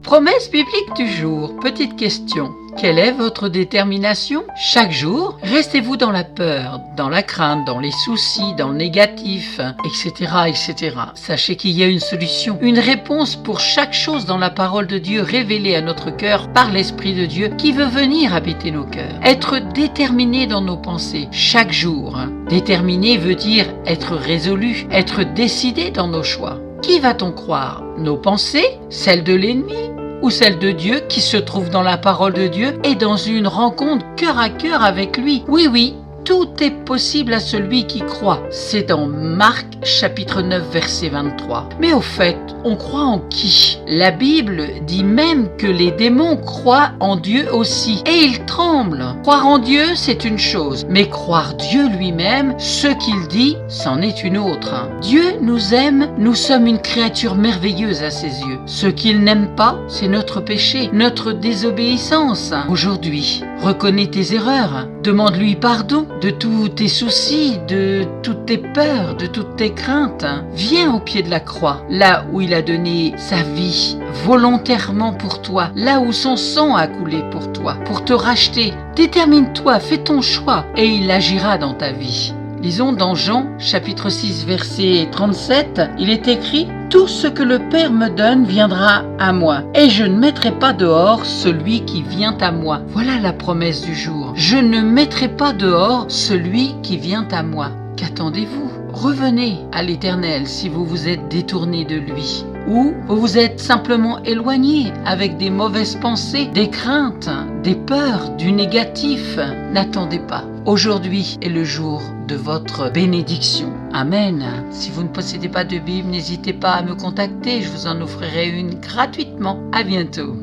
Promesse biblique du jour. Petite question. Quelle est votre détermination? Chaque jour, restez-vous dans la peur, dans la crainte, dans les soucis, dans le négatif, etc., etc. Sachez qu'il y a une solution, une réponse pour chaque chose dans la parole de Dieu révélée à notre cœur par l'Esprit de Dieu qui veut venir habiter nos cœurs. Être déterminé dans nos pensées chaque jour. Déterminé veut dire être résolu, être décidé dans nos choix. Qui va-t-on croire? Nos pensées? Celles de l'ennemi? Ou celle de Dieu qui se trouve dans la parole de Dieu et dans une rencontre cœur à cœur avec lui. Oui, tout est possible à celui qui croit. C'est dans Marc chapitre 9 verset 23. Mais au fait, on croit en qui? La Bible dit même que les démons croient en Dieu aussi et ils tremblent. Croire en Dieu, c'est une chose, mais croire Dieu lui-même, ce qu'il dit, c'en est une autre. Dieu nous aime, nous sommes une créature merveilleuse à ses yeux. Ce qu'il n'aime pas, c'est notre péché, notre désobéissance. Aujourd'hui, reconnais tes erreurs, demande-lui pardon de tous tes soucis, de toutes tes peurs, de toutes tes craintes. Viens au pied de la croix, là où il a donné sa vie volontairement pour toi, là où son sang a coulé pour toi, pour te racheter. Détermine-toi, fais ton choix et il agira dans ta vie. Lisons dans Jean chapitre 6 verset 37, il est écrit « Tout ce que le Père me donne viendra à moi, et je ne mettrai pas dehors celui qui vient à moi. » Voilà la promesse du jour. Je ne mettrai pas dehors celui qui vient à moi. Qu'attendez-vous? Revenez à l'Éternel si vous vous êtes détourné de lui. Ou vous vous êtes simplement éloigné avec des mauvaises pensées, des craintes, des peurs, du négatif. N'attendez pas. Aujourd'hui est le jour de votre bénédiction. Amen. Si vous ne possédez pas de Bible, n'hésitez pas à me contacter. Je vous en offrirai une gratuitement. À bientôt.